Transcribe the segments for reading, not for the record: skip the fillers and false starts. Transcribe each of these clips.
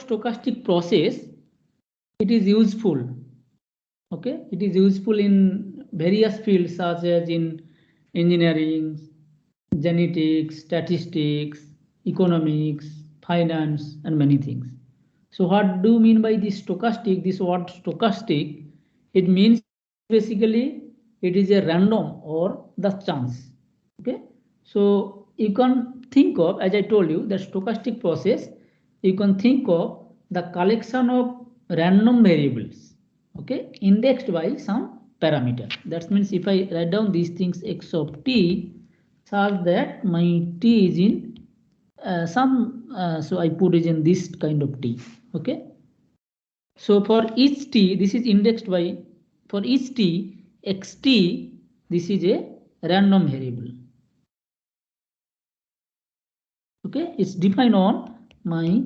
stochastic process, it is useful. Okay, it is useful in various fields such as in engineering, genetics, statistics, economics, finance, and many things. So what do you mean by this stochastic? This word stochastic, it means basically it is a random or the chance. Okay, so you can think of, as I told you, the stochastic process, you can think of the collection of random variables, okay, indexed by some parameter. That means if I write down these things x of t such that my t is in so I put it in this kind of t. Okay, so for each t, this is indexed by, for each t, xt, this is a random variable. Okay, it's defined on my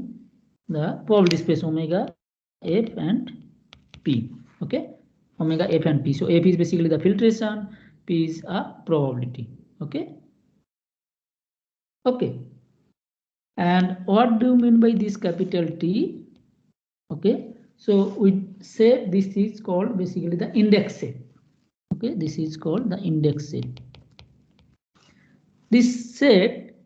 the probability space omega f and p. Okay, omega f and p. So f is basically the filtration, p is a probability. Okay. Okay. And what do you mean by this capital T? Okay, so we say this is called basically the index set. Okay, this is called the index set. This set,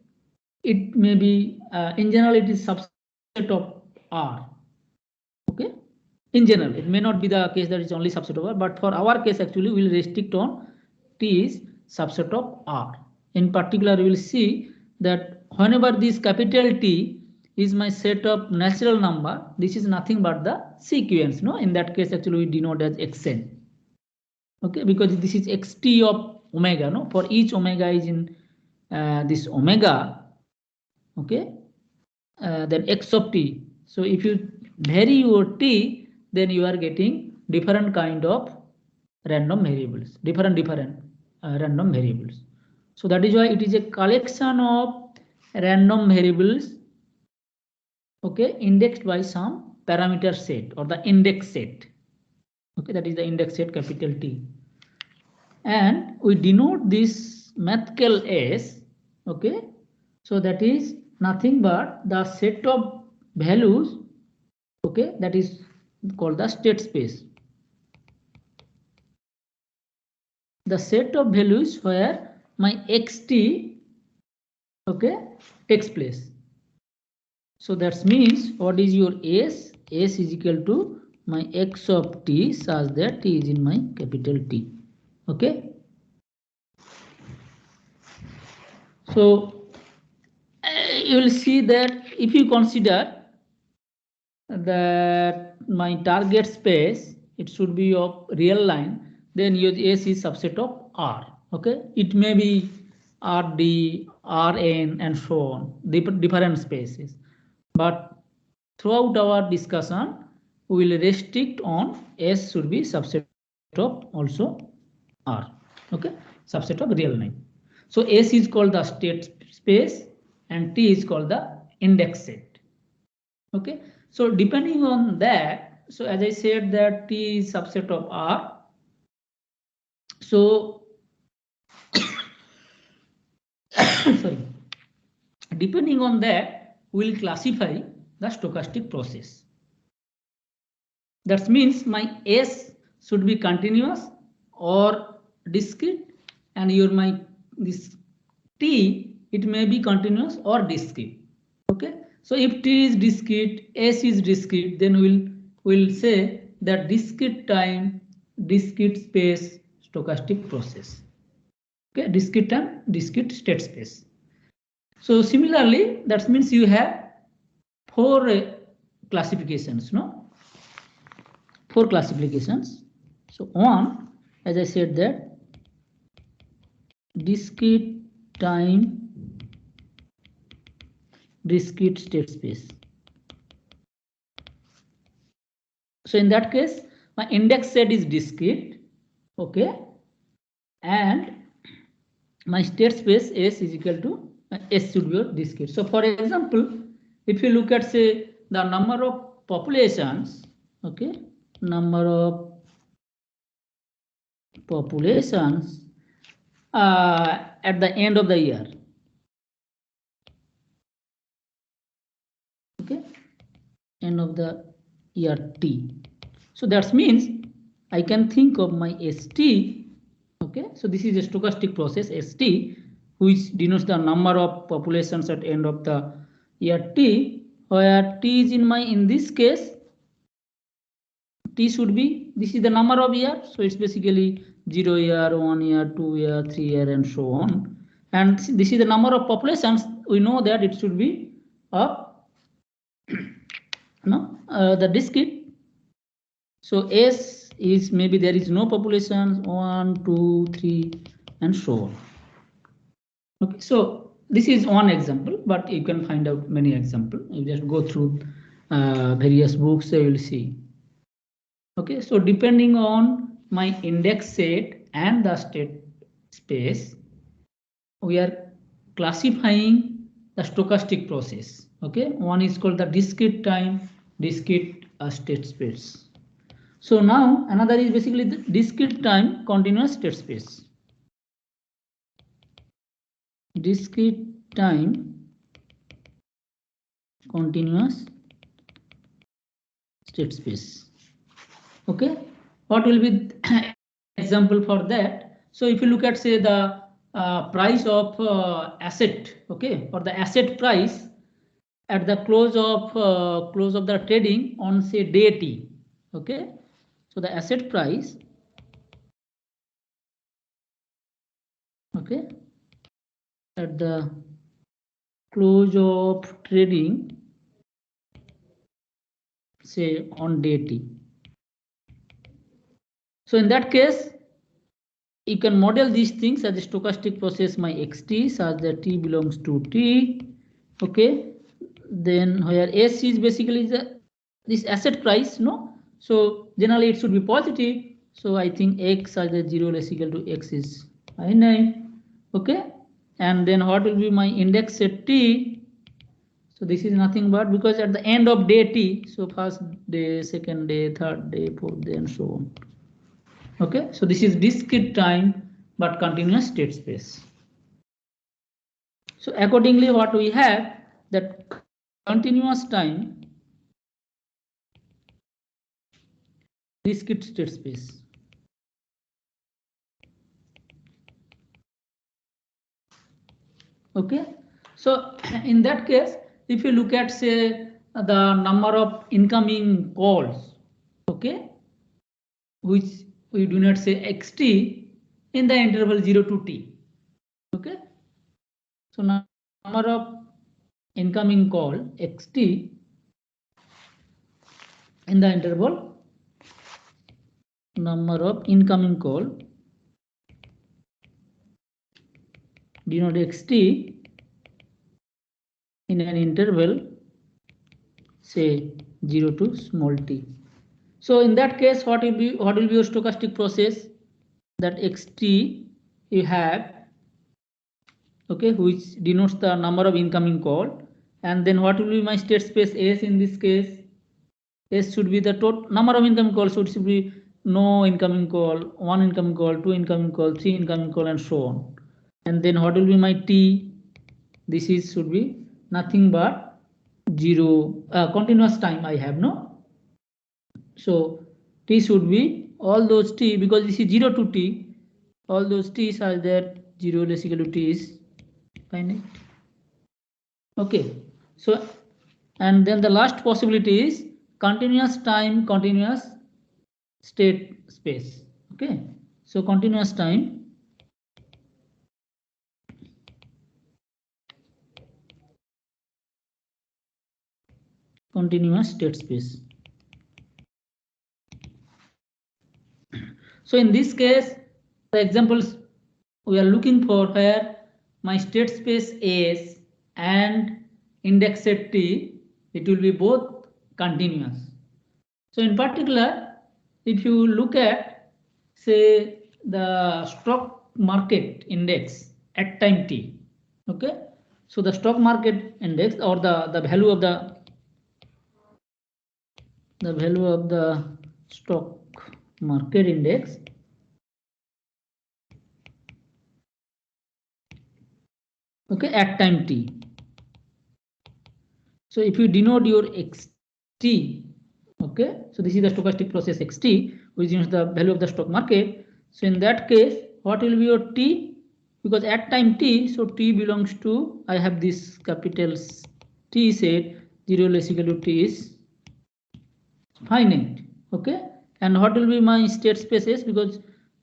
it may be in general it is subset of R. Okay, in general it may not be the case that it's only subset of R, but for our case actually we will restrict on T is subset of R. In particular, we will see that whenever this capital T is my set of natural number, this is nothing but the sequence. No, in that case actually we denote as xn. Okay, because this is xt of omega. No, for each omega is in this omega. Okay, then x of t. So if you vary your t, then you are getting different kind of random variables, different random variables. So that is why it is a collection of random variables, okay, indexed by some parameter set or the index set. Okay, that is the index set capital T. And we denote this mathcal S, okay, so that is nothing but the set of values, okay, that is called the state space. The set of values where my xt, okay, takes place. So that means what is your S? S is equal to my x of t such that t is in my capital T. Okay. So you will see that if you consider that my target space, it should be of real line, then your S is subset of R. Okay, it may be RD, RN, and so on, different spaces. But throughout our discussion, we will restrict on S should be subset of also R. Okay, subset of real line. So S is called the state space and T is called the index set. Okay, so depending on that, so as I said that T is subset of R. So sorry, depending on that, we'll classify the stochastic process. That means my S should be continuous or discrete, and this T, it may be continuous or discrete. Okay, so if T is discrete, S is discrete, then we'll say that discrete time, discrete space stochastic process. Okay, discrete time, discrete state space. So similarly, that means you have four classifications, no? 4 classifications. So one, as I said, that discrete time, discrete state space. So in that case, my index set is discrete, okay, and my state space S is equal to S should be discrete. So for example, if you look at say the number of populations, okay, number of populations at the end of the year. Okay, end of the year t. So that means I can think of my st. Okay, so this is a stochastic process st, which denotes the number of populations at end of the year t, where t is in this case t should be, this is the number of year, so it's basically 0 year, 1 year, 2 year, 3 year, and so on. And this is the number of populations. We know that it should be of the discrete. So S is maybe there is no population 1, 2, 3, and so on. Okay, so this is one example, but you can find out many examples. You just go through various books, you will see. Okay, so depending on my index set and the state space, we are classifying the stochastic process. Okay, one is called the discrete time, discrete state space. So now another is basically the discrete time continuous state space. Discrete time continuous state space. Okay, what will be example for that? So if you look at say the price of asset, okay, or the asset price at the close of the trading on say day t. Okay, so the asset price, okay, at the close of trading say on day t. So in that case, you can model these things as a stochastic process my xt such that t belongs to t. Okay, then where s is basically this asset price, no? So generally it should be positive. So I think x such that 0 less equal to x is finite. Okay, and then what will be my index set t? So this is nothing but because at the end of day t, so first day, second day, third day, fourth day, and so on. Okay, so this is discrete time but continuous state space. So accordingly, what we have that continuous time discrete state space. Okay, so in that case, if you look at say the number of incoming calls, okay, which we do not say xt in the interval 0 to t. Okay, so number of incoming call xt in the interval number of incoming call denote xt in an interval say 0 to small t. So in that case, what will be your stochastic process? That xt you have, okay, which denotes the number of incoming call, and then what will be my state space s in this case? S should be the total number of incoming calls, so it should be no incoming call, 1 incoming call, 2 incoming call, 3 incoming call, and so on. And then what will be my t? This is should be nothing but 0 continuous time I have, no? So t should be all those t, because this is 0 to t, all those t's are there, 0 less equal to t is finite. Okay, so and then the last possibility is continuous time continuous state space. Okay, so continuous time continuous state space. So in this case, the examples we are looking for where my state space S and index set T, it will be both continuous. So in particular, if you look at say the stock market index at time T, okay, so the stock market index or the value of the stock market index okay at time t. So if you denote your xt xt. Okay, so this is the stochastic process xt, which is the value of the stock market. So in that case, what will be your t? Because at time t, so t belongs to, I have this capital T said 0 less equal to t is finite. Okay, and what will be my state spaces? Because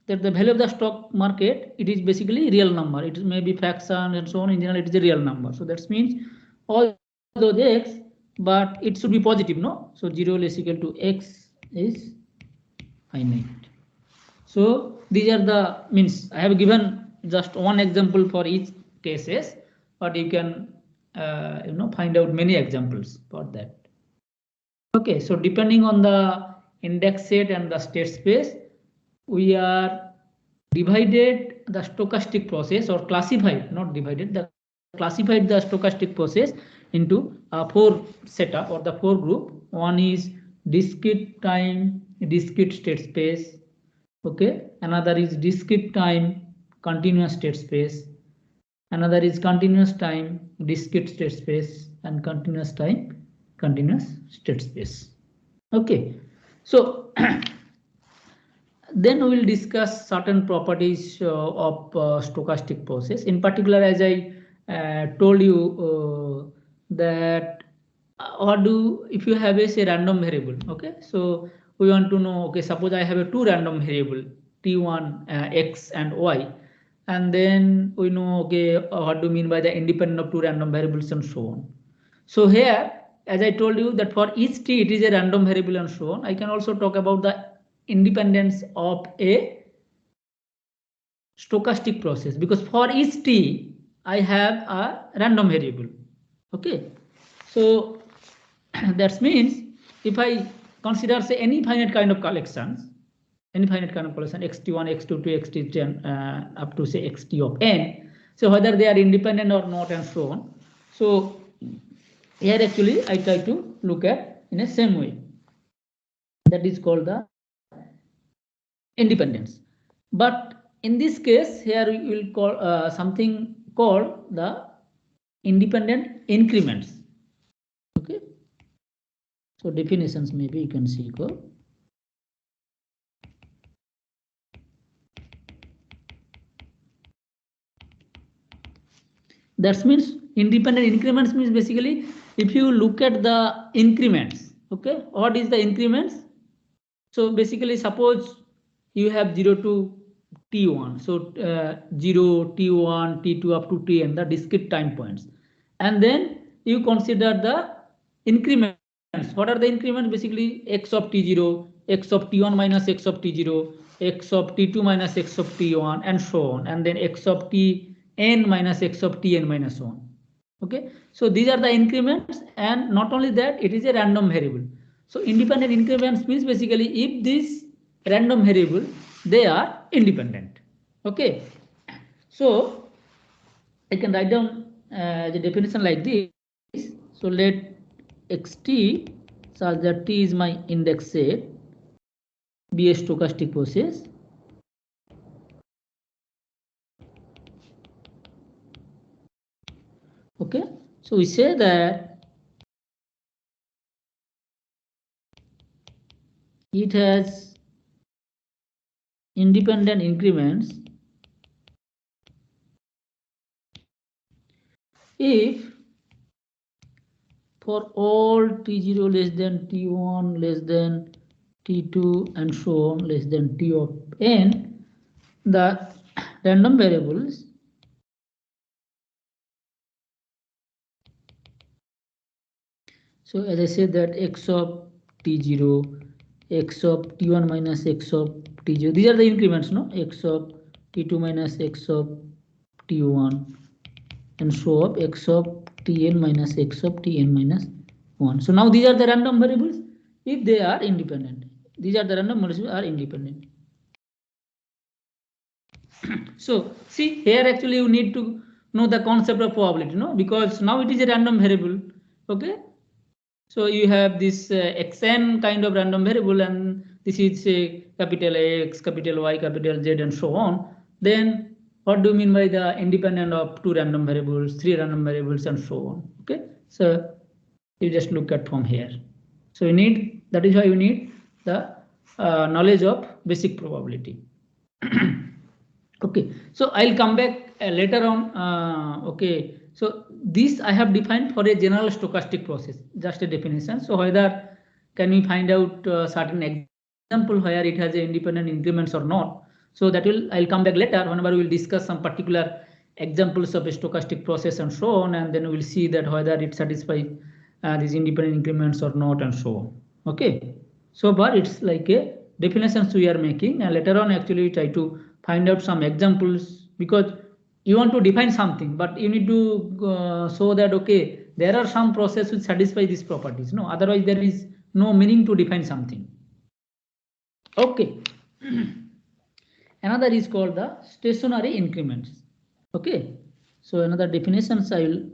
that the value of the stock market, it is basically real number. It may be fraction and so on. In general, it is a real number. So that means all those x, but it should be positive, no? So 0 less equal to x is finite. So these are the means I have given just one example for each cases, but you can find out many examples for that. Okay, so depending on the index set and the state space, we are divided the stochastic process or classified, not divided, the classified the stochastic process into four setup or the four group. One is discrete time, discrete state space. Okay, another is discrete time, continuous state space. Another is continuous time, discrete state space, and continuous time, continuous state space. Okay, so then we will discuss certain properties of stochastic process. In particular, as I told you that what do if you have a say random variable. Okay, so we want to know. Okay, suppose I have a two random variable t1 x and y, and then we know okay what do you mean by the independent of two random variables and so on. So here, as I told you that for each t it is a random variable and so on. I can also talk about the independence of a stochastic process, because for each t I have a random variable. Okay, so that means if I consider say any finite kind of collections, any finite kind of collection xt1, xt2, xt10 up to say xt of n, so whether they are independent or not and so on. So here actually I try to look at in a same way, that is called the independence. But in this case here we will call something called the independent increments. Okay, so definitions maybe you can see go. That means independent increments means basically if you look at the increments. Okay, what is the increments? So basically suppose you have 0 to t1, so 0, t1, t2 up to tn, the discrete time points, and then you consider the increments. What are the increments? Basically x of t0, x of t1 minus x of t0, x of t2 minus x of t1, and so on, and then x of tn minus x of tn minus 1. Okay, so these are the increments, and not only that, it is a random variable. So independent increments means basically if this random variable, they are independent. Okay, so I can write down the definition like this. So let xt such that t is my index set be a stochastic process. Okay, so we say that it has independent increments if for all t0 less than t1 less than t2 and so on less than t of n, the random variables so as I said that x of t0, x of t1 minus x of t0, these are the increments, no? X of t2 minus x of t1 and so of x of tn minus x of tn minus 1. So now these are the random variables if they are independent. These are the random variables are independent. So see here actually you need to know the concept of probability, no? Because now it is a random variable. Okay, so you have this xn kind of random variable, and this is a capital X, capital Y, capital Z, and so on. Then what do you mean by the independent of two random variables, three random variables, and so on? Okay, so you just look at from here. So you need, that is why you need the knowledge of basic probability. Okay, so I'll come back later on. Okay, so this I have defined for a general stochastic process, just a definition. So whether can we find out certain example where it has a independent increments or not? So that will, I'll come back later whenever we will discuss some particular examples of a stochastic process and so on, and then we will see that whether it satisfies these independent increments or not, and so on. Okay, so but it's like a definitions we are making, and later on actually we try to find out some examples, because you want to define something, but you need to show that okay, there are some processes which satisfy these properties. No, otherwise there is no meaning to define something. Okay. Another is called the stationary increments. Okay, so another definitions I will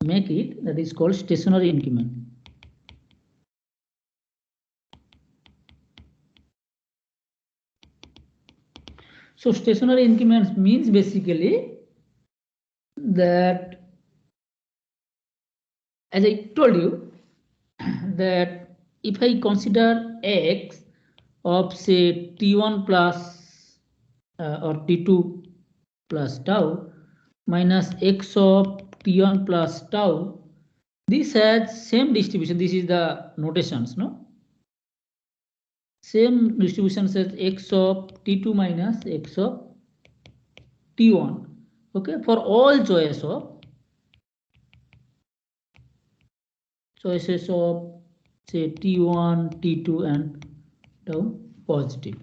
make it, that is called stationary increment. So stationary increments means basically that, as I told you, that if I consider x of say t1 plus or t2 plus tau minus x of t1 plus tau, this has same distribution. This is the notations, no? Same distribution as x of t2 minus x of t1. Okay, for all choices of say t1, t2, and tau positive.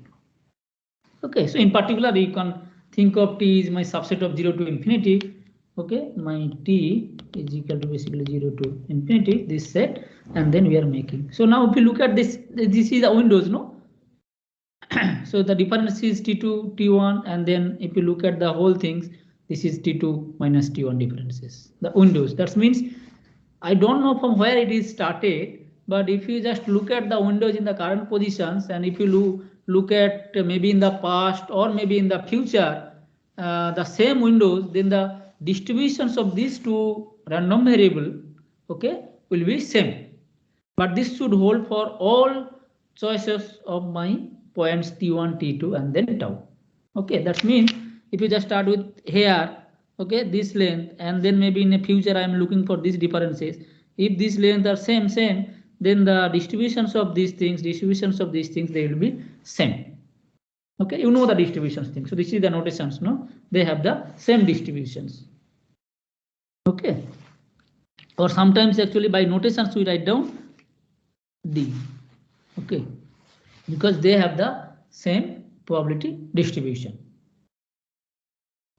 Okay, so in particular you can think of t is my subset of 0 to infinity. Okay, my t is equal to basically 0 to infinity, this set, and then we are making. So now if you look at this, this is the windows, no? So the difference is t2, t1, and then if you look at the whole things, this is t2 minus t1 differences. The windows, that means I don't know from where it is started, but if you just look at the windows in the current positions, and if you look at maybe in the past or maybe in the future, the same windows, then the distributions of these two random variable, okay, will be same. But this should hold for all choices of my points t1, t2, and then tau. Okay, that means if you just start with here, okay, this length, and then maybe in the future I am looking for these differences. If these lengths are same, then the distributions of these things, they will be same. Okay, you know the distributions thing. So this is the notations, no? They have the same distributions. Okay. Or sometimes actually by notations we write down D. Okay, because they have the same probability distribution.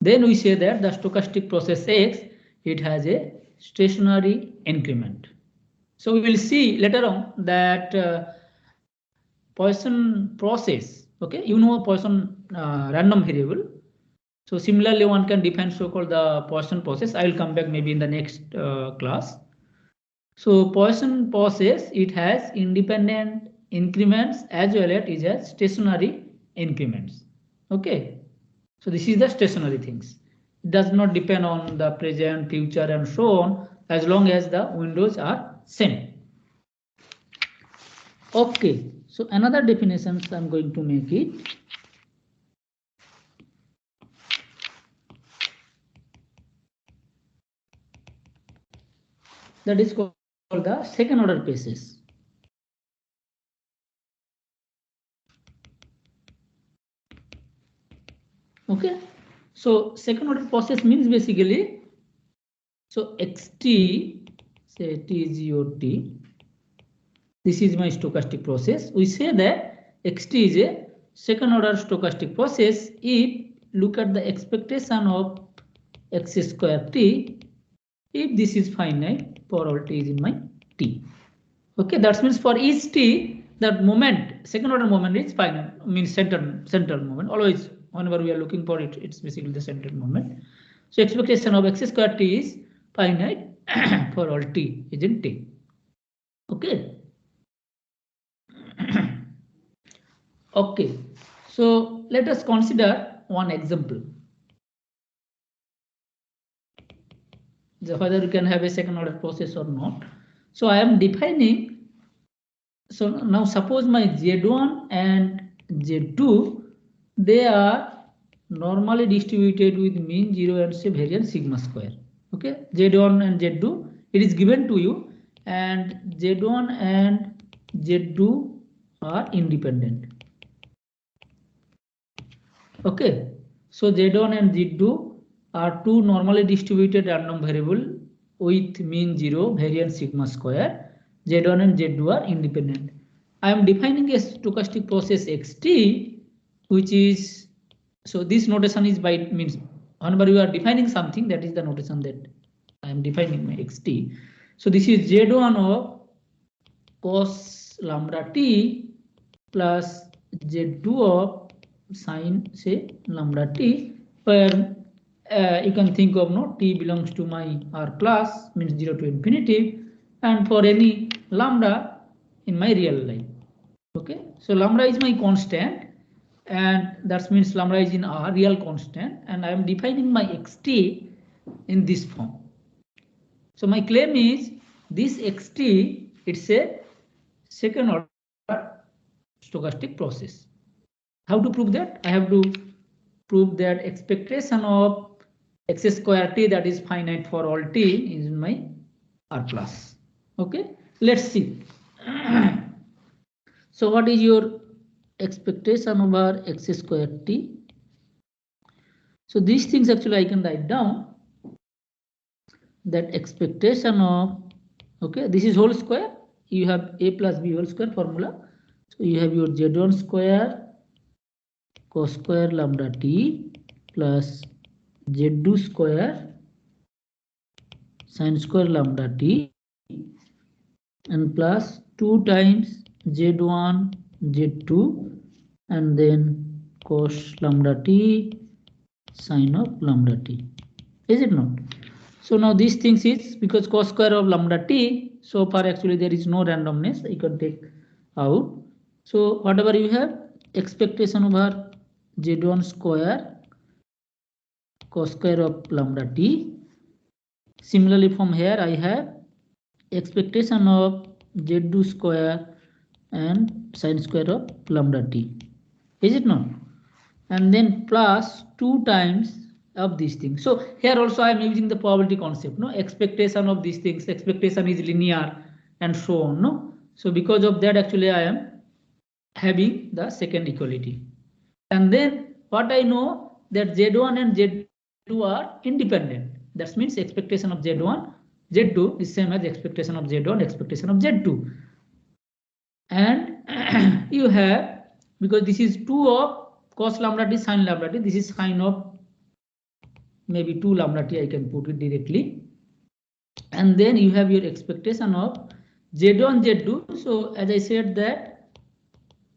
Then we say that the stochastic process X, it has a stationary increment. So we will see later on that Poisson process, okay, you know Poisson random variable. So similarly one can define so-called the Poisson process. I will come back maybe in the next class. So Poisson process, it has independent increments as well as it has stationary increments. Okay, so this is the stationary things. It does not depend on the present, future, and so on, as long as the windows are same. Okay, so another definitions I'm going to make it. That is called the second order process. Okay, so second order process means basically, so xt, say t is your t, this is my stochastic process. We say that xt is a second order stochastic process if look at the expectation of x square t, if this is finite for all t is in my t. Okay, that means for each t, that moment, second order moment is finite, means central moment. Always, whenever we are looking for it, it's basically the central moment. So expectation of x square t is finite for all t is in t. Okay. Okay, so let us consider one example. Whether you can have a second order process or not. So I am defining So now suppose my Z1 and Z2, they are normally distributed with mean 0 and say variance sigma square. Okay, Z1 and Z2, it is given to you, and Z1 and Z2 are independent. Okay, so Z1 and Z2 are two normally distributed random variable with mean 0, variance sigma square. Z1 and Z2 are independent. I am defining a stochastic process xt, which is, so this notation is by means whenever you are defining something, that is the notation that I am defining my xt. So this is Z1 of cos lambda t plus Z2 of sine say lambda t, where you can think of no t belongs to my r plus means 0 to infinity, and for any lambda in my real life. Okay, so lambda is my constant, and that means lambda is in r real constant, and I am defining my xt in this form. So my claim is this xt, it's a second order stochastic process. How to prove that? I have to prove that expectation of x square t, that is finite for all t, is in my r plus. Okay, let's see. So what is your expectation over x square t? So these things actually I can write down, that expectation of, okay, this is whole square, you have a plus b whole square formula. So you have your z1 square cos square lambda t plus z2 square sin square lambda t and plus 2 times z1 z2 and then cos lambda t sin of lambda t. Is it not? So now these things is because cos square of lambda t, so far actually there is no randomness, you can take out. So whatever you have, expectation over z1 square cos square of lambda t. Similarly from here I have expectation of z2 square and sin square of lambda t. Is it not? And then plus 2 times of these things. So here also I am using the probability concept. No, expectation of these things, expectation is linear and so on. No, so because of that actually I am having the second equality. And then what I know that z1 and z2 are independent. That means expectation of z1 z2 is same as expectation of z1 expectation of z2. And you have, because this is 2 of cos lambda t sin lambda t, this is sine of maybe 2 lambda t, I can put it directly. And then you have your expectation of z1 z2. So as I said that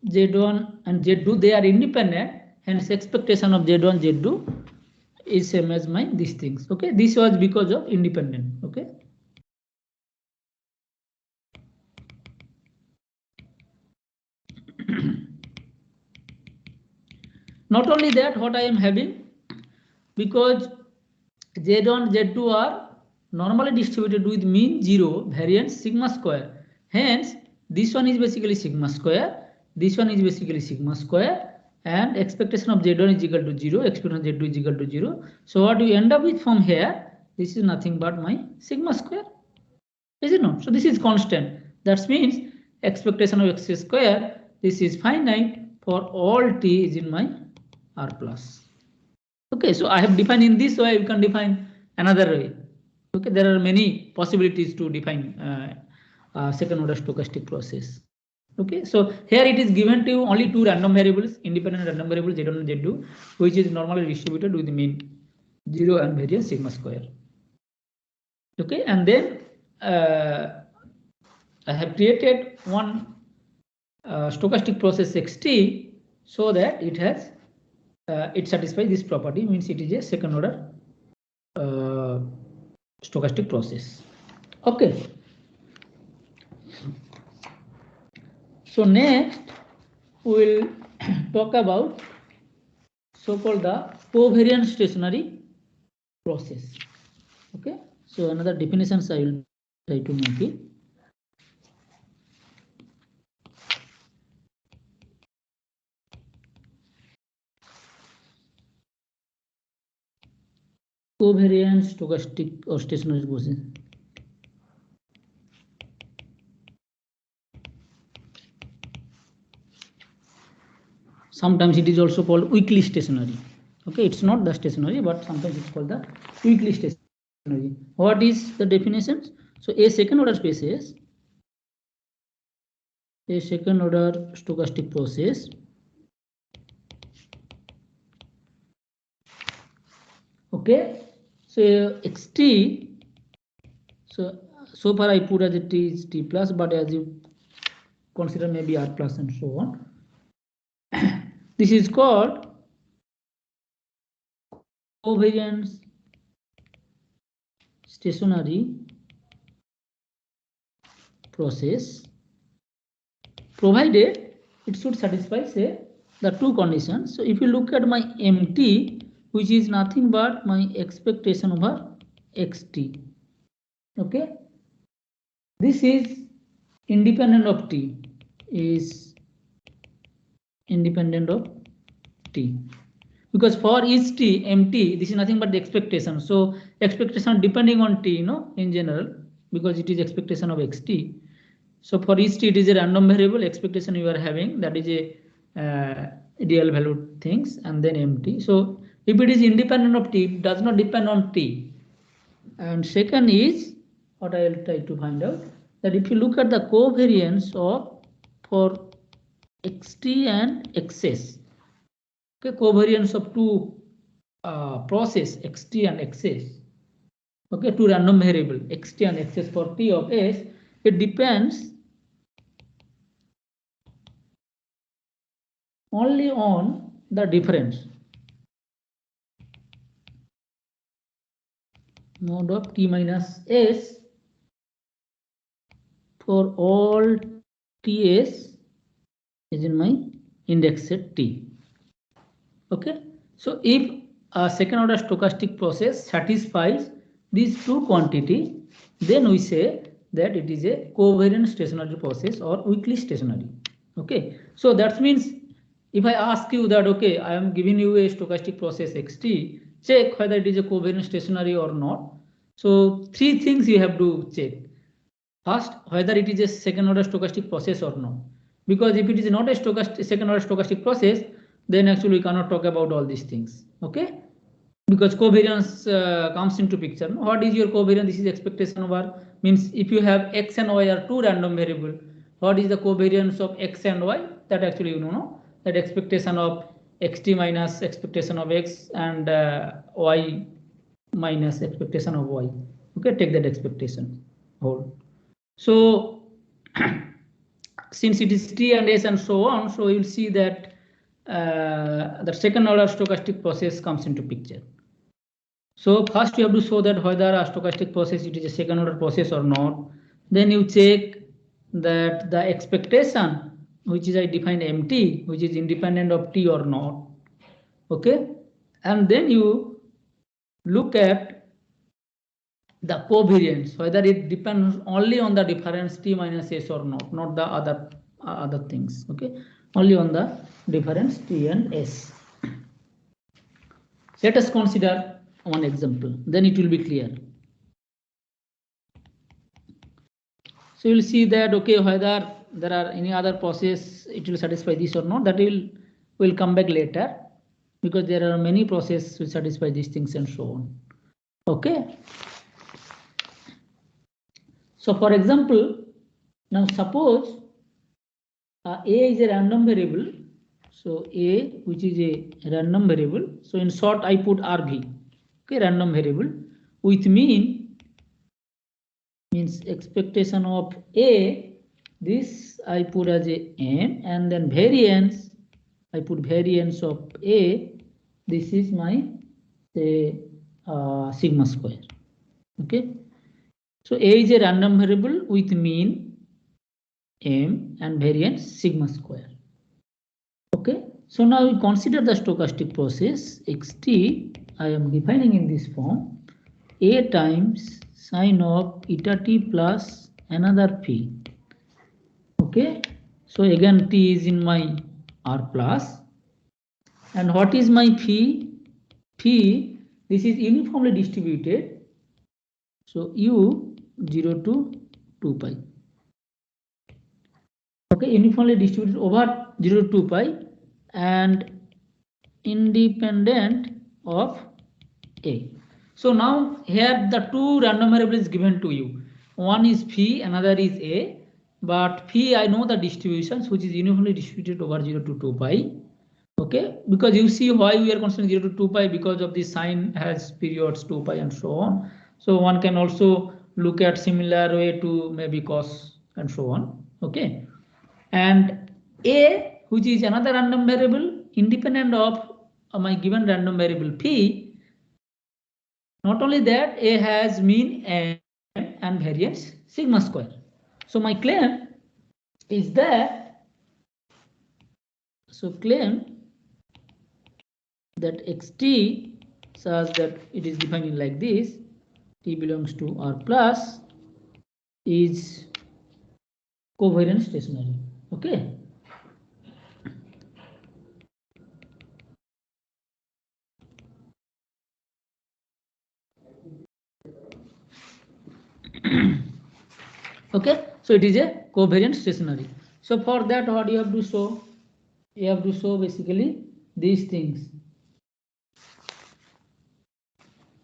z1 and z2 they are independent, hence expectation of z1 z2 is same as my these things. Okay, this was because of independent. Okay, not only that, what I am having, because z1 z2 are normally distributed with mean 0, variance sigma square, hence this one is basically sigma square, this one is basically sigma square, and expectation of z1 is equal to 0, expectation of z2 is equal to 0. So what you end up with from here, this is nothing but my sigma square. Is it not? So this is constant. That means expectation of x square, this is finite for all t is in my r plus. Okay, so I have defined in this way, you can define another way. Okay, there are many possibilities to define second order stochastic process. Okay, so here it is given to you only two random variables, independent random variables z1 and z2, which is normally distributed with the mean 0 and variance sigma square. Okay, and then I have created one stochastic process xt so that it has it satisfies this property, means it is a second order stochastic process. Okay, so next we will talk about so-called the covariant stationary process. Okay, so another definitions I will try to make it. covariant stochastic or stationary process. Sometimes it is also called weakly stationary. Okay, it's not the stationary, but sometimes it's called the weakly stationary. What is the definition? So a second order spaces, a second order stochastic process okay, so xt, so far I put as it is t plus, but as you consider maybe r plus and so on. This is called covariant stationary process, provided it should satisfy say the two conditions. So if you look at my mt, which is nothing but my expectation over xt, okay, this is independent of t, is independent of t, because for each t mt, this is nothing but the expectation. So expectation depending on t, in general, because it is expectation of xt. So for each t, it is a random variable expectation you are having, that is a real value things, and then mt. So if it is independent of t, it does not depend on t. And second is what I will try to find out, that if you look at the covariance of for xt and xs, okay, covariance of two process xt and xs, okay, two random variable xt and xs for t of s, it depends only on the difference mode of t minus s for all ts is in my index set t. Okay, so if a second order stochastic process satisfies these two quantity, then we say that it is a covariant stationary process or weakly stationary. Okay, so that means if I ask you that, okay, I am giving you a stochastic process xt, check whether it is a covariant stationary or not. So three things you have to check. First, whether it is a second order stochastic process or not. Because if it is not a second order stochastic process, then actually we cannot talk about all these things. Okay? Because covariance comes into picture. What is your covariance? This is expectation over, means if you have x and y are two random variable, what is the covariance of x and y? That actually you know, that expectation of xt minus expectation of x and y minus expectation of y. Okay, take that expectation whole. So since it is t and s and so on, so you'll see that the second order stochastic process comes into picture. So first you have to show that whether a stochastic process it is a second order process or not. Then you check that the expectation, which is I defined mt, which is independent of t or not. Okay, and then you look at the covariance, whether it depends only on the difference t minus s or not the other things. Okay, only on the difference t and s. Let us consider one example, then it will be clear. So you will see that, okay, whether there are any other process it will satisfy this or not, that will come back later, because there are many processes which satisfy these things and so on. Okay. So for example, now suppose a is a random variable. So a, which is a random variable. So in short, I put rv. Okay, random variable with means expectation of a. This I put as a m, and then variance I put variance of a. This is my say sigma square. Okay. So a is a random variable with mean m and variance sigma square. Okay, so now we consider the stochastic process xt. I am defining in this form a times sine of eta t plus another phi. Okay, so again t is in my r plus, and what is my phi? Phi, this is uniformly distributed. So u 0 to 2 pi. Okay, uniformly distributed over 0 to 2 pi and independent of a. So now here the two random variables given to you. One is phi, another is a. But phi I know the distributions which is uniformly distributed over 0 to 2 pi. Okay, because you see why we are considering 0 to 2 pi, because of the sign has periods 2 pi and so on. So one can also look at similar way to maybe cos and so on. Okay, and a, which is another random variable independent of my given random variable p. Not only that, a has mean m and variance sigma square. So my claim is that, claim that xt such that it is defined like this, t belongs to R plus, is covariant stationary. Okay. Okay, so it is a covariant stationary. So for that, what you have to show? You have to show basically these things.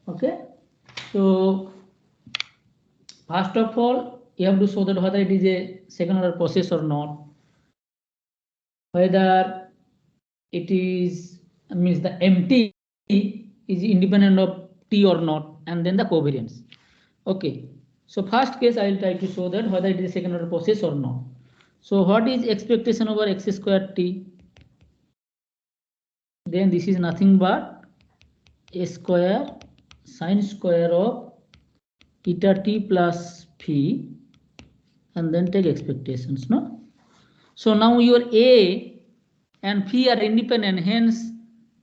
Okay, so first of all, you have to show that whether it is a second order process or not, whether it is means the MT is independent of T or not, and then the covariance. Okay, so first case I will try to show that whether it is a second order process or not. So what is expectation over x square t? Then this is nothing but a square sine square of eta t plus phi, and then take expectations, no? So now your a and phi are independent, hence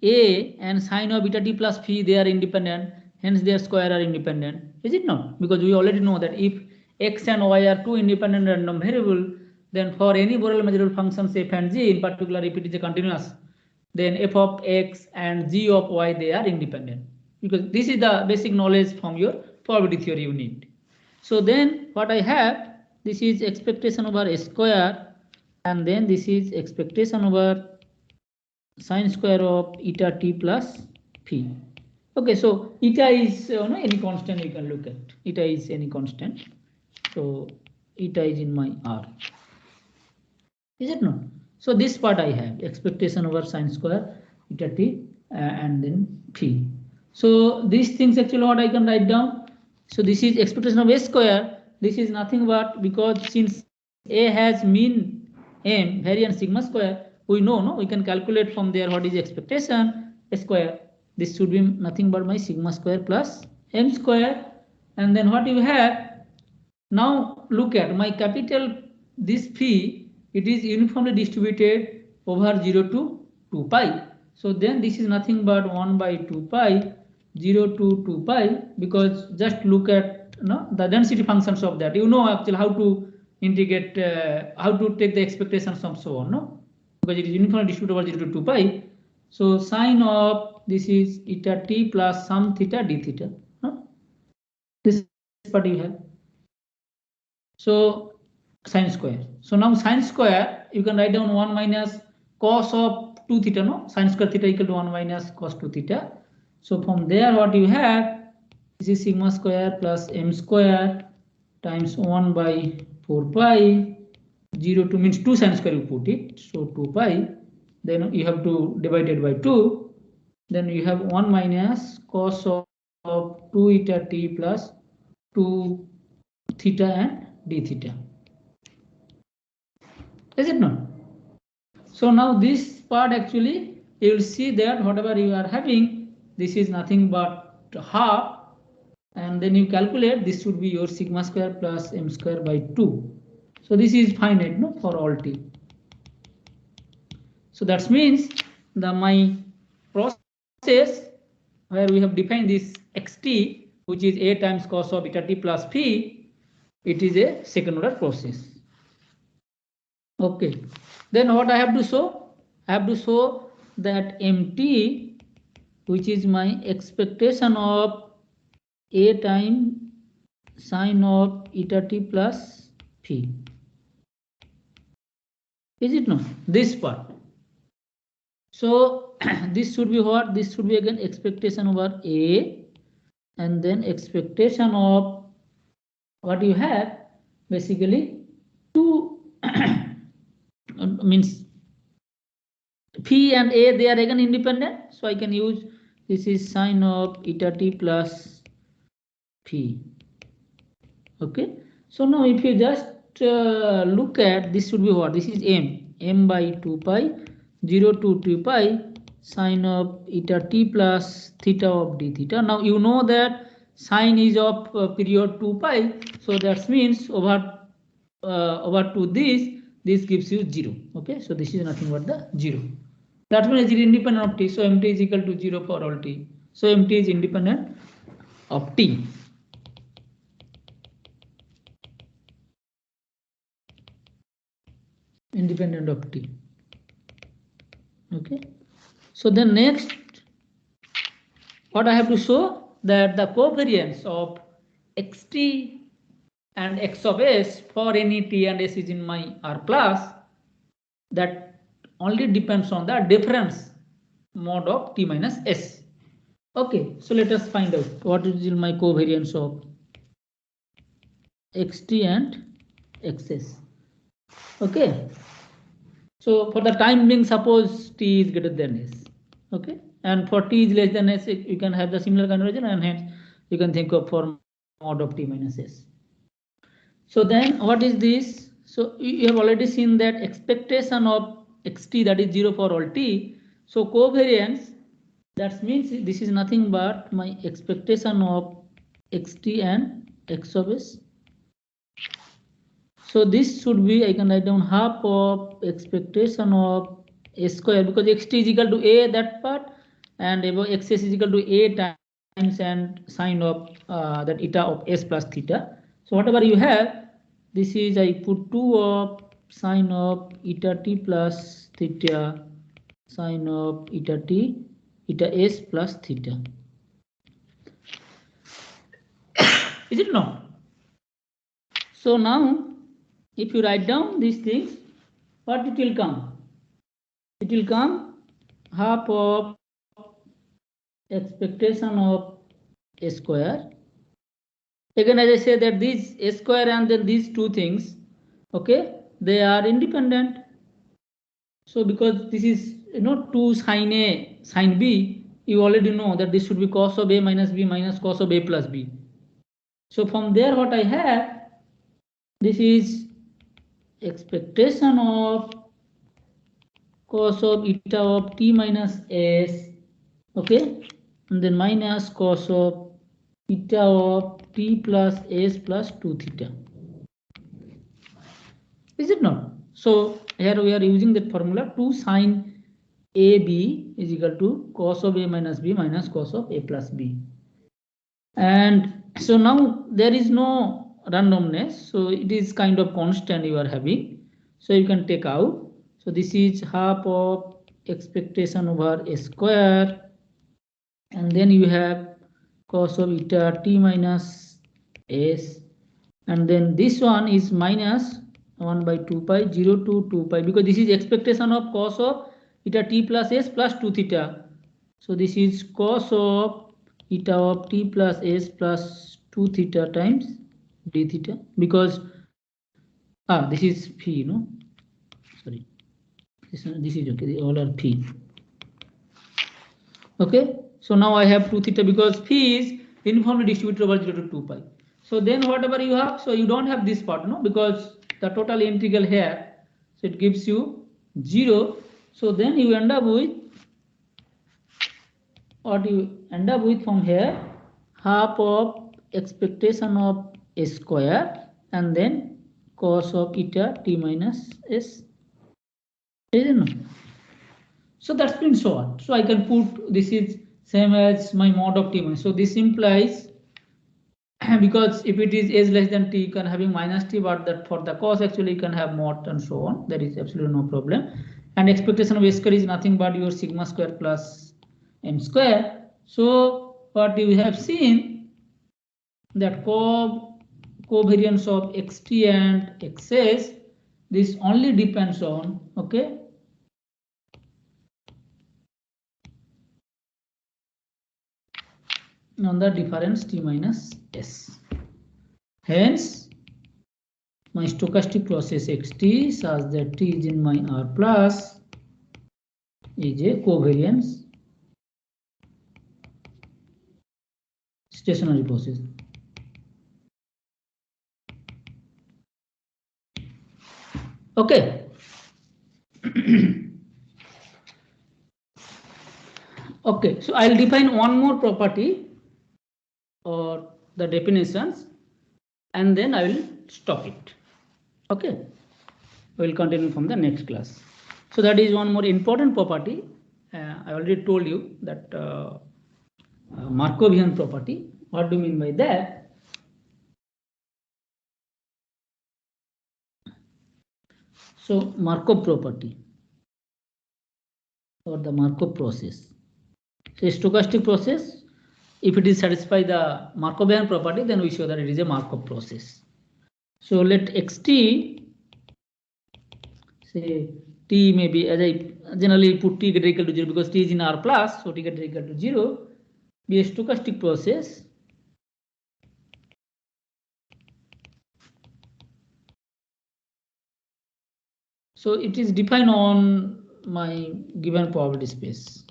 a and sine of beta t plus phi, they are independent, hence their square are independent, is it not? Because we already know that if x and y are two independent random variable, then for any Borel measurable functions f and g, in particular if it is a continuous, then f of x and g of y, they are independent, because this is the basic knowledge from your probability theory you need. So then what I have, this is expectation over a square, and then this is expectation over sine square of eta t plus phi. Okay, so eta is any constant you can look at. Eta is any constant. So eta is in my R. Is it not? So this part I have expectation over sine square eta t and then phi. So these things actually what I can write down. So this is expectation of a square. This is nothing but, because since a has mean m, variance sigma square, we know, no, we can calculate from there what is expectation a square. This should be nothing but my sigma square plus m square, and then what you have. Now look at my capital this phi, it is uniformly distributed over 0 to 2 pi. So then this is nothing but 1 by 2 pi 0 to 2 pi, because just look at the density functions of that. You know actually how to integrate, how to take the expectations and so on, no? Because it is uniformly distributed over 0 to 2 pi. So sine of this is eta t plus some theta d theta. No? This part you have. So sine square. So now sine square, you can write down 1 minus cos of 2 theta, no? Sine square theta equal to 1 minus cos 2 theta. So from there what you have, this is sigma square plus m square times 1 by 4 pi, 0 to means 2 sine square you put it, so 2 pi, then you have to divide it by 2, then you have 1 minus cos of 2 eta t plus 2 theta and d theta. Is it not? So now this part actually you will see that whatever you are having, this is nothing but half, and then you calculate this should be your sigma square plus m square by 2. So this is finite, no, for all t. So that means my process where we have defined this xt, which is a times cos of eta t plus phi, it is a second order process. Okay, then what I have to show? I have to show that mt which is my expectation of a time sine of eta t plus phi. Is it no? This part. So this should be what? This should be again expectation over a, and then expectation of what you have basically 2 means phi and a, they are again independent, so I can use this is sine of eta t plus phi. Okay, so now if you just look at this, should be what? This is m by 2 pi 0 to 2 pi sine of eta t plus theta of d theta. Now you know that sine is of period 2 pi, so that means over to this gives you 0. Okay, so this is nothing but the 0. That means it is independent of t, so mt is equal to 0 for all t. So mt is independent of t. Independent of t. Okay, so then next what I have to show, that the covariance of xt and x of s for any t and s is in my R plus, that only depends on the difference mode of t minus s. Okay, so let us find out what is my covariance of xt and xs. Okay, so for the time being, suppose t is greater than s. Okay, and for t is less than s, you can have the similar conversion, and hence you can think of for mod of t minus s. So then what is this? So you have already seen that expectation of xt, that is 0 for all t. So covariance, that means this is nothing but my expectation of xt and x of s. So this should be, I can write down half of expectation of a square, because xt is equal to a, that part, and xs is equal to a times and sine of that eta of s plus theta. So whatever you have, this is, I put 2 of sine of eta t plus theta sine of eta t eta s plus theta. Is it not? So now if you write down these things, what it will come? It will come half of expectation of a square. Again, as I say that these a square and then these two things, okay, they are independent. So because this is 2 sine a sine b, you already know that this should be cos of a minus b minus cos of a plus b. So from there what I have, this is expectation of cos of eta of t minus s, okay, and then minus cos of eta of t plus s plus 2 theta. Is it not? So here we are using that formula 2 sine ab is equal to cos of a minus b minus cos of a plus b. And so now there is no randomness, so it is kind of constant you are having, so you can take out. So this is half of expectation over a square, and then you have cos of eta t minus s, and then this one is minus 1 by 2 pi 0 to 2 pi, because this is expectation of cos of eta t plus s plus 2 theta. So this is cos of eta of t plus s plus 2 theta times d theta, because this is phi, no, sorry, this is okay, they all are phi. Okay, so now I have 2 theta because phi is uniformly distributed over 0 to 2 pi. So then whatever you have, so you don't have this part, no, because the total integral here, so it gives you 0. So then you end up with what you end up with from here, half of expectation of a square and then cos of eta t minus s. Isn't it? So that's been so on. So I can put this is same as my mod of t minus. So this implies because if it is s less than t, you can having minus t, but that for the cos actually you can have mod and so on. There is absolutely no problem. And expectation of s square is nothing but your sigma square plus m square. So what you have seen that covariance of xt and xs, this only depends on, okay, on the difference t minus s. Hence, my stochastic process xt such that t is in my r plus is a covariance stationary process. Okay. Okay, so I'll define one more property or the definitions and then I will stop it. Okay, we'll continue from the next class. So that is one more important property. I already told you that Markovian property. What do you mean by that? So Markov property or the Markov process. So stochastic process, if it is satisfy the Markovian property, then we show that it is a Markov process. So let xt, say t may be, as I generally put t greater equal to 0 because t is in r plus, so t greater equal to 0, be a stochastic process so it is defined on my given probability space.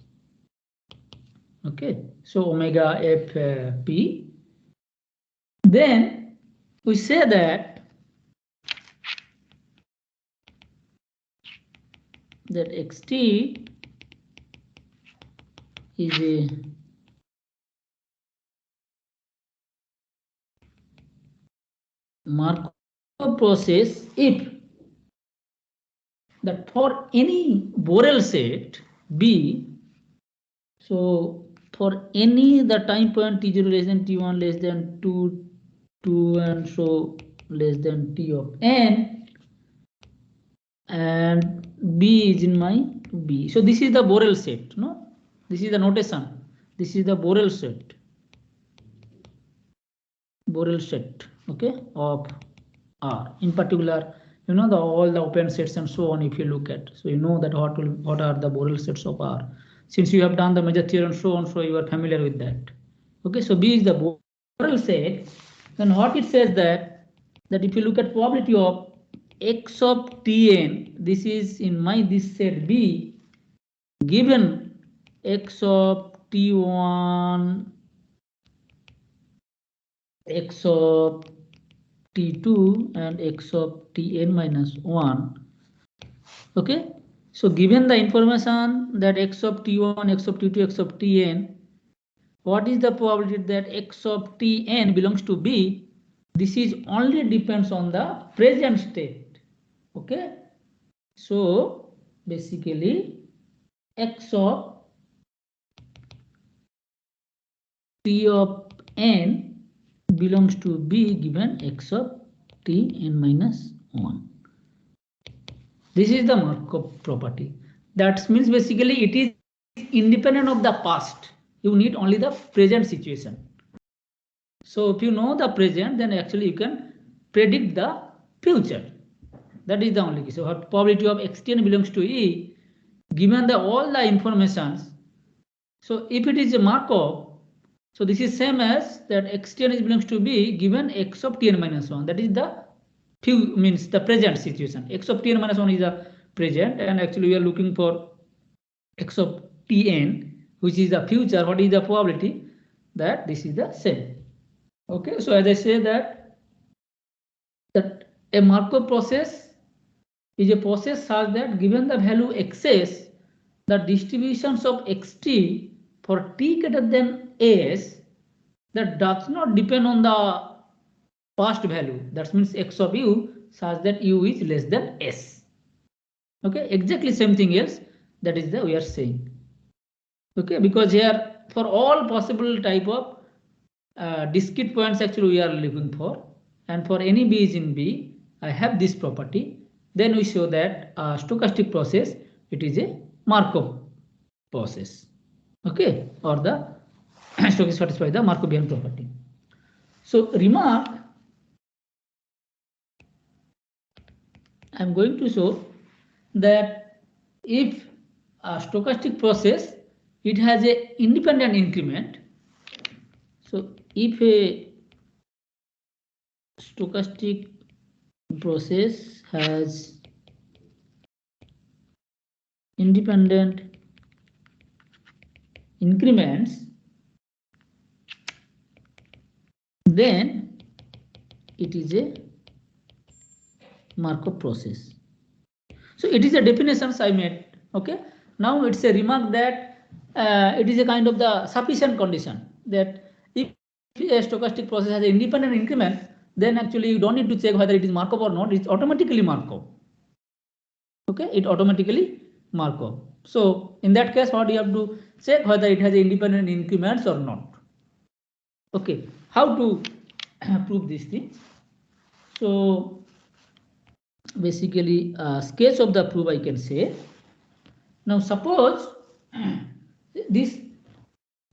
Okay, so omega f p. Then we say that xt is a Markov process if that for any Borel set B, so for any the time point t0 less than t1 less than 2, 2 and so less than t of n, and B is in my B. So this is the Borel set, no? This is the notation. This is the Borel set. Borel set, okay, of R. In particular, you know all the open sets and so on. If you look at, so you know that what are the Borel sets of R. Since you have done the major theorem and so on, so you are familiar with that. Okay, so B is the Borel set. Then what it says that if you look at probability of x of tn, this is in my this set B, given x of t1, x of t2 and x of tn minus 1. Okay, so given the information that x of t1, x of t2, x of tn, what is the probability that x of tn belongs to B? This is only depends on the present state. Okay, so basically x of t of n belongs to B given x of tn minus 1. This is the Markov property. That means basically it is independent of the past. You need only the present situation. So if you know the present, then actually you can predict the future. That is the only key. So probability of xtn belongs to E, given all the informations. So if it is a Markov, so this is same as that xtn belongs to B given x of tn minus 1. That is the means the present situation. X of tn minus 1 is the present, and actually we are looking for x of tn, which is the future. What is the probability that this is the same? Okay, so as I say that a Markov process is a process such that given the value xs, the distributions of xt for t greater than s that does not depend on the past value. That means x of u such that u is less than s. Okay, exactly same thing else. That is the we are saying. Okay, because here for all possible type of discrete points actually we are looking for, and for any b is in B, I have this property. Then we show that stochastic process, it is a Markov process. okay, or the Stochastic satisfy the Markovian property. So remark, I am going to show that if a stochastic process, it has a independent increment. So if a stochastic process has independent increments, then it is a Markov process. So it is a definitions I made. Okay. Now it's a remark that it is a kind of the sufficient condition that if a stochastic process has an independent increment, then actually you don't need to check whether it is Markov or not. It's automatically Markov. Okay, it automatically Markov. So in that case, what you have to check whether it has independent increments or not. Okay, how to prove this thing? So basically, sketch of the proof I can say. Now suppose this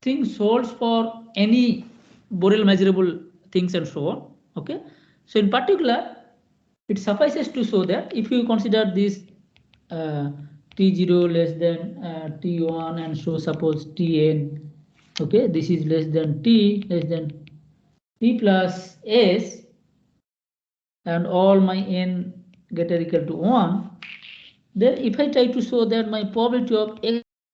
thing holds for any Borel measurable things and so on. Okay, so in particular, it suffices to show that if you consider this t0 less than t1 and so suppose tn, okay, this is less than t plus s, and all my n greater equal to 1, then if I try to show that my probability of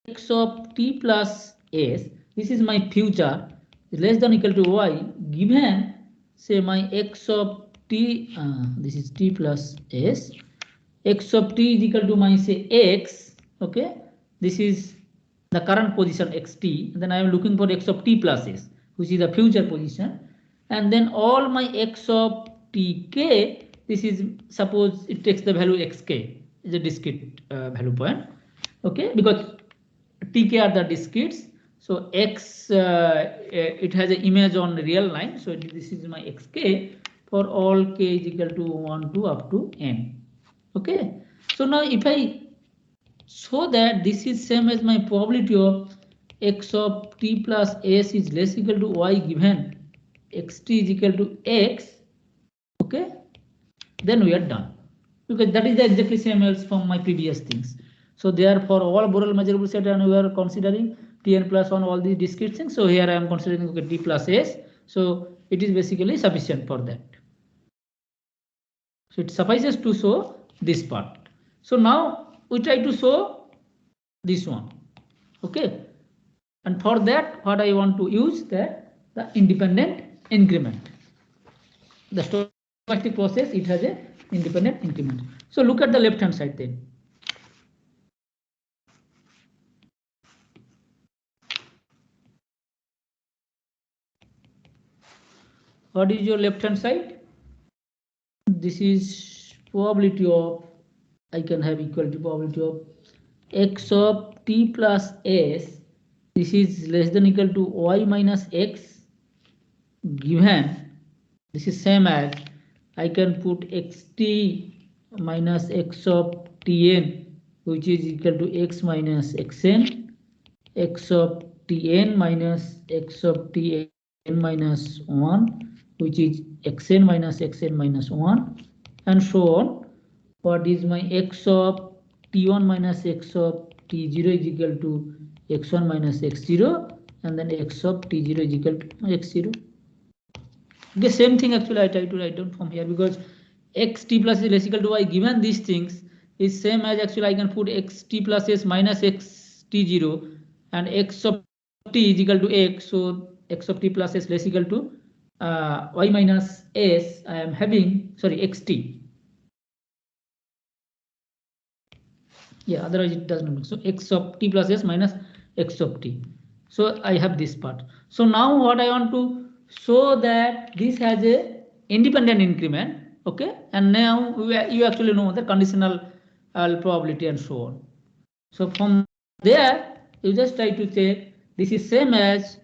x of t plus s, this is my future, is less than equal to y, given say my x of t, this is t plus s, x of t is equal to my say x, okay, this is the current position xt, then I am looking for x of t plus s, which is the future position, and then all my x of tk, this is suppose it takes the value xk, is a discrete value point, okay, because tk are the discretes, so x it has an image on real line, so this is my xk for all k is equal to 1 to up to n. Okay, so now if I show that this is same as my probability of x of t plus s is less equal to y given xt is equal to x, okay, then we are done, because that is the exactly same as from my previous things. So there for all Borel measurable set, and we are considering tn plus 1 all these discrete things. So here I am considering okay, t plus s, so it is basically sufficient for that. So it suffices to show this part. So now we try to show this one, okay, and for that what I want to use that the independent increment. The stochastic process, it has a independent increment. So look at the left hand side then. What is your left hand side? This is probability of, I can have equal to probability of x of t plus s, this is less than equal to y minus x, given this is same as I can put xt minus x of tn, which is equal to x minus xn, x of tn minus x of tn minus 1, which is xn minus 1, and so on. What is my x of t1 minus x of t0 is equal to x1 minus x0, and then x of t0 is equal to x0. The same thing actually I try to write down from here, because x t plus is less equal to y given these things is same as actually I can put x t plus s minus x t0, and x of t is equal to x, so x of t plus s less equal to y minus s, I am having, sorry, xt. Yeah, otherwise it does not make. So x of t plus s minus x of t. So I have this part. So now what I want to show that this has a independent increment, okay, and now you actually know the conditional probability and so on. So from there you just try to check this is same as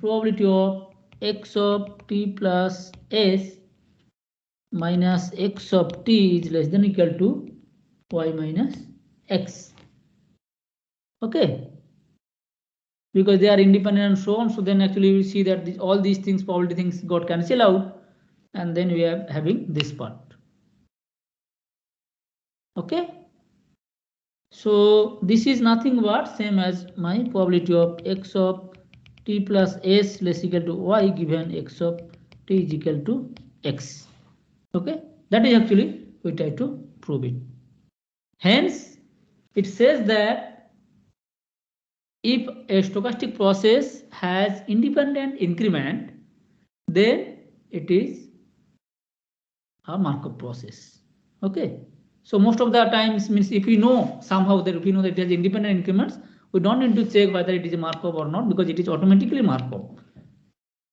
probability of x of t plus s minus x of t is less than equal to y minus x. Okay, because they are independent and so on. So then actually we see that all these things, probability things got cancelled out, and then we are having this part. Okay, so this is nothing but same as my probability of x of t plus s less equal to y given x of t is equal to x. Okay, that is actually we try to prove it. Hence it says that if a stochastic process has independent increment, then it is a Markov process. Okay, so most of the times means if we know somehow that if we know that it has independent increments, we don't need to check whether it is a Markov or not, because it is automatically Markov.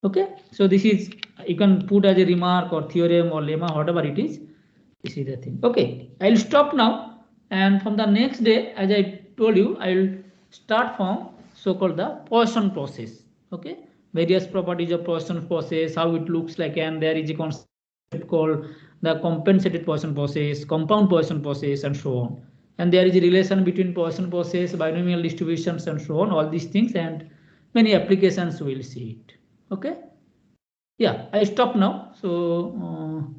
Okay, so this is, you can put as a remark or theorem or lemma, whatever it is. This is the thing. Okay, I'll stop now, and from the next day, as I told you, I'll start from so-called the Poisson process. Okay, various properties of Poisson process, how it looks like, and there is a concept called the compensated Poisson process, compound Poisson process, and so on. And there is a relation between Poisson process, binomial distributions, and so on. All these things and many applications we'll see it. Okay, yeah, I stop now. So